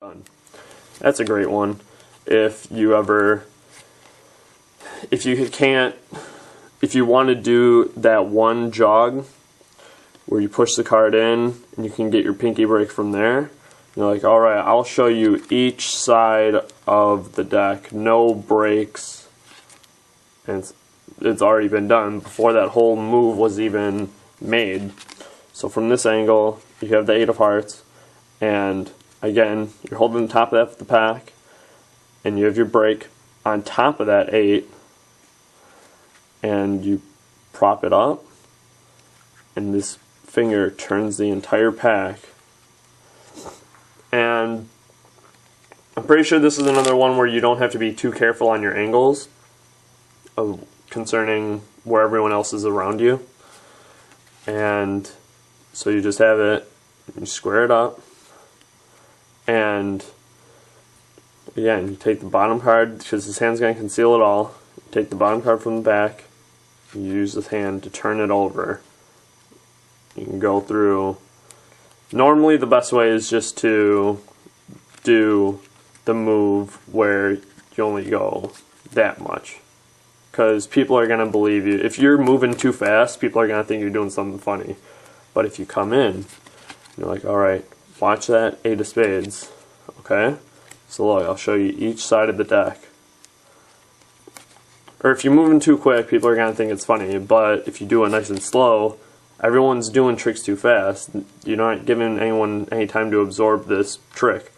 Done. That's a great one. If you ever, if you want to do that one jog where you push the card in and you can get your pinky break from there, you're like, all right, I'll show you each side of the deck, no breaks, and it's already been done before that whole move was even made. So from this angle, you have the 8 of hearts, and again, you're holding the top of the pack, and you have your break on top of that 8, and you prop it up, and this finger turns the entire pack. And I'm pretty sure this is another one where you don't have to be too careful on your angles concerning where everyone else is around you. And so you just have it, you square it up, and again, you take the bottom card, because this hand's going to conceal it all. You take the bottom card from the back, you use this hand to turn it over. You can go through. Normally the best way is just to do the move where you only go that much, because people are going to believe you. If you're moving too fast, people are going to think you're doing something funny. But if you come in, you're like, alright, watch that 8 of spades. Okay? So look, I'll show you each side of the deck. Or if you're moving too quick, people are going to think it's funny. But if you do it nice and slow, everyone's doing tricks too fast. You're not giving anyone any time to absorb this trick.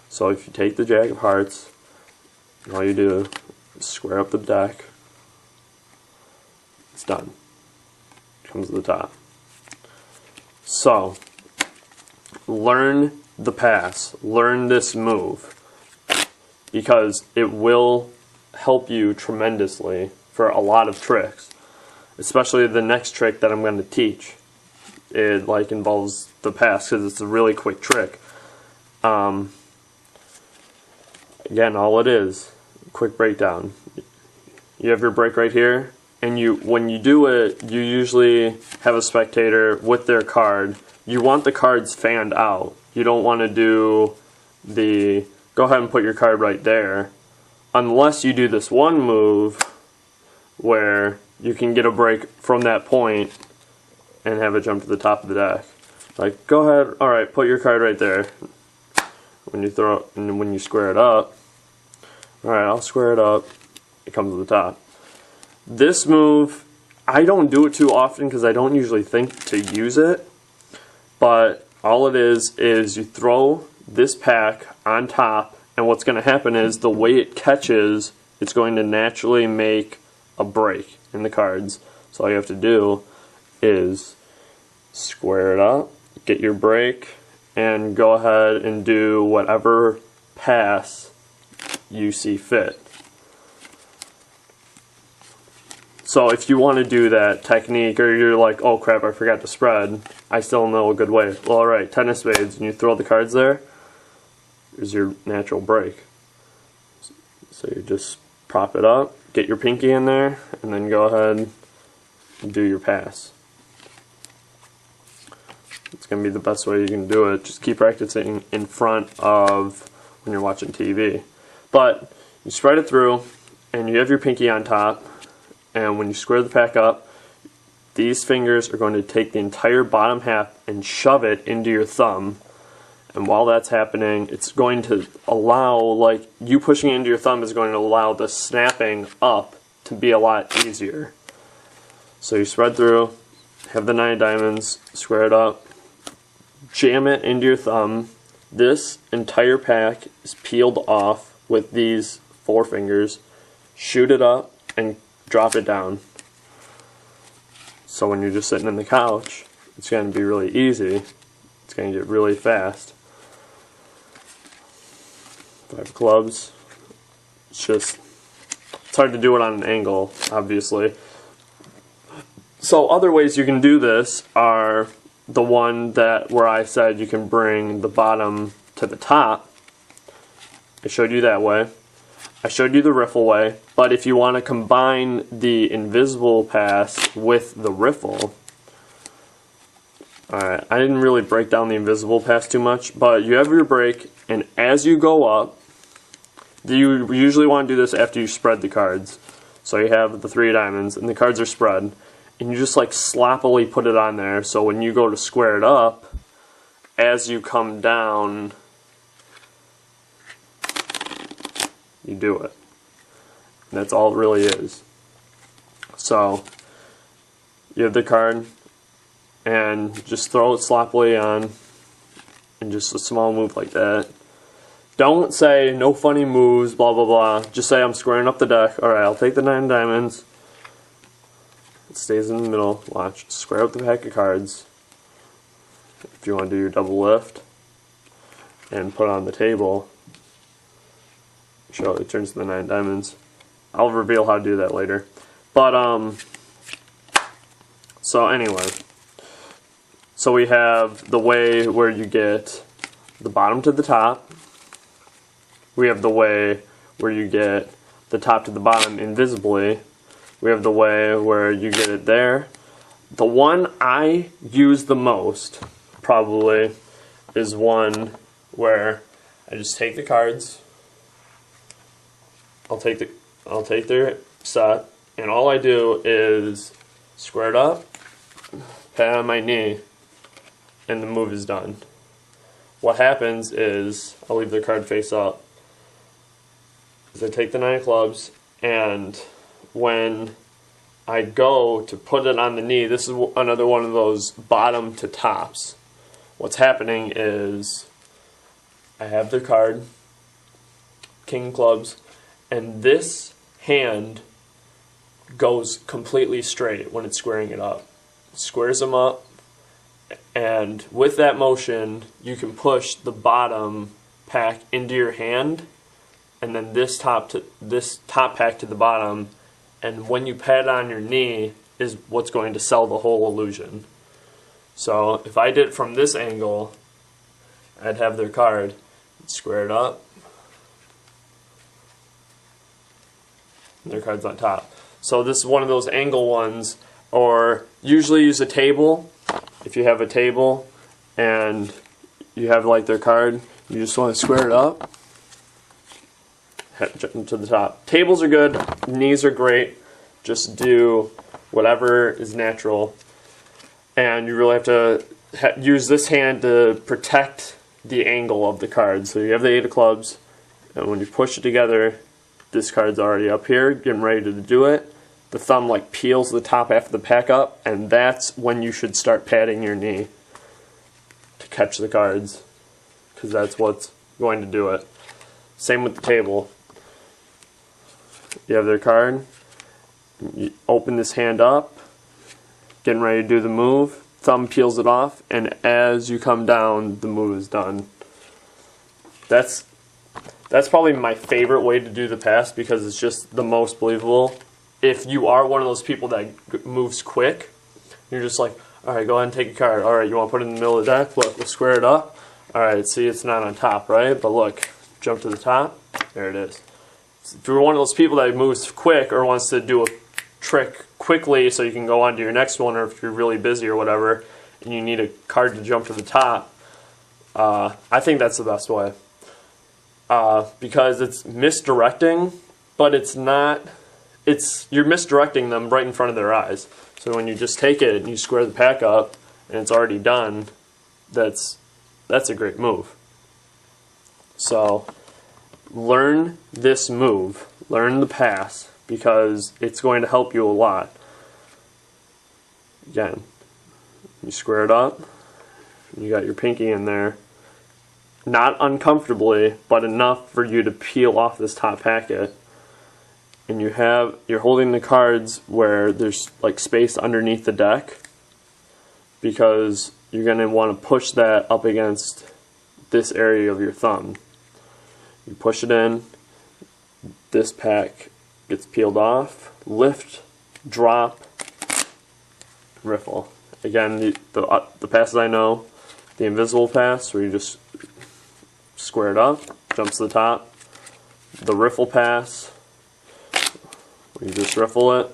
So if you take the Jack of Hearts, all you do is square up the deck. It's done. It comes to the top. So, learn the pass. Learn this move, because it will help you tremendously for a lot of tricks. Especially the next trick that I'm going to teach. It involves the pass, because it's a really quick trick. Again, all it is, quick breakdown. You have your break right here, and when you do it, you usually have a spectator with their card. You want the cards fanned out. You don't want to do the, go ahead and put your card right there, unless you do this one move where you can get a break from that point and have it jump to the top of the deck. Like, go ahead, alright, put your card right there. When you throw it, and when you square it up, alright, I'll square it up, it comes to the top. This move, I don't do it too often because I don't usually think to use it, but all it is you throw this pack on top, and what's going to happen is the way it catches, it's going to naturally make a break in the cards. So all you have to do is square it up, get your break, and go ahead and do whatever pass you see fit. So if you want to do that technique, or you're like, oh crap, I forgot to spread, I still know a good way. Well, alright, 10 of spades, and you throw the cards there, there's your natural break. So you just prop it up, get your pinky in there, and then go ahead and do your pass. It's going to be the best way you can do it. Just keep practicing in front of when you're watching TV. But you spread it through, and you have your pinky on top, and when you square the pack up, these fingers are going to take the entire bottom half and shove it into your thumb. And while that's happening, it's going to allow, you pushing it into your thumb is going to allow the snapping up to be a lot easier. So you spread through, have the 9 of diamonds, square it up, jam it into your thumb. This entire pack is peeled off with these 4 fingers. Shoot it up and drop it down. So when you're just sitting on the couch, it's going to be really easy. It's going to get really fast. 5 clubs. It's hard to do it on an angle, obviously. So other ways you can do this are the one where I said you can bring the bottom to the top. I showed you that way. I showed you the riffle way, but if you want to combine the invisible pass with the riffle, Alright, I didn't really break down the invisible pass too much, but you have your break, and as you go up, you usually want to do this after you spread the cards. So you have the 3 diamonds, and the cards are spread, and you just like sloppily put it on there, so when you go to square it up, as you come down, you do it. And that's all it really is. So, you have the card, and just throw it sloppily on, and just a small move like that. Don't say, no funny moves, blah blah blah. Just say, I'm squaring up the deck. Alright, I'll take the 9 diamonds. It stays in the middle. Watch. Square up the pack of cards. If you want to do your double lift. And put it on the table. Show it turns to the 9 diamonds. I'll reveal how to do that later. But, so anyway. So we have the way where you get the bottom to the top. We have the way where you get the top to the bottom invisibly. We have the way where you get it there. The one I use the most, probably, is one where I just take the cards. I'll take their set, and all I do is square it up, pat on my knee, and the move is done. What happens is, I'll leave the card face up, is I take the 9 of clubs, and when I go to put it on the knee, this is another one of those bottom to tops. What's happening is, I have the card, king of clubs, and this hand goes completely straight when it's squaring it up. It squares them up, and with that motion, you can push the bottom pack into your hand, and then this top pack to the bottom, and when you pat on your knee is what's going to sell the whole illusion. So if I did it from this angle, I'd have their card, square it up, and their card's on top. So this is one of those angle ones, or usually use a table. If you have a table and you have like their card, you just want to square it up, jump to the top. Tables are good, knees are great, just do whatever is natural. And you really have to use this hand to protect the angle of the card. So you have the 8 of clubs, and when you push it together, this card's already up here, getting ready to do it. The thumb like peels the top half of the pack up, and that's when you should start patting your knee to catch the cards, because that's what's going to do it. Same with the table. You have their card, you open this hand up, getting ready to do the move, thumb peels it off, and as you come down, the move is done. That's probably my favorite way to do the pass, because it's just the most believable. If you are one of those people that moves quick, you're just like, alright, go ahead and take a card. Alright, you want to put it in the middle of the deck? Look, we'll square it up. Alright, see, it's not on top, right? But look, jump to the top. There it is. If you're one of those people that moves quick or wants to do a trick quickly so you can go on to your next one, or if you're really busy or whatever, and you need a card to jump to the top, I think that's the best way. Because it's misdirecting, but it's not... you're misdirecting them right in front of their eyes. So when you just take it and you square the pack up and it's already done, that's a great move. So learn this move, learn the pass, because it's going to help you a lot. Again, you square it up, you got your pinky in there, not uncomfortably, but enough for you to peel off this top packet. And you're holding the cards where there's like space underneath the deck, because you're going to want to push that up against this area of your thumb. You push it in, this pack gets peeled off, lift, drop, riffle. Again, the passes I know, the invisible pass where you just square it up, jumps to the top, the riffle pass, you just riffle it.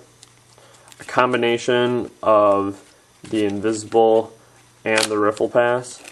A combination of the invisible and the riffle pass.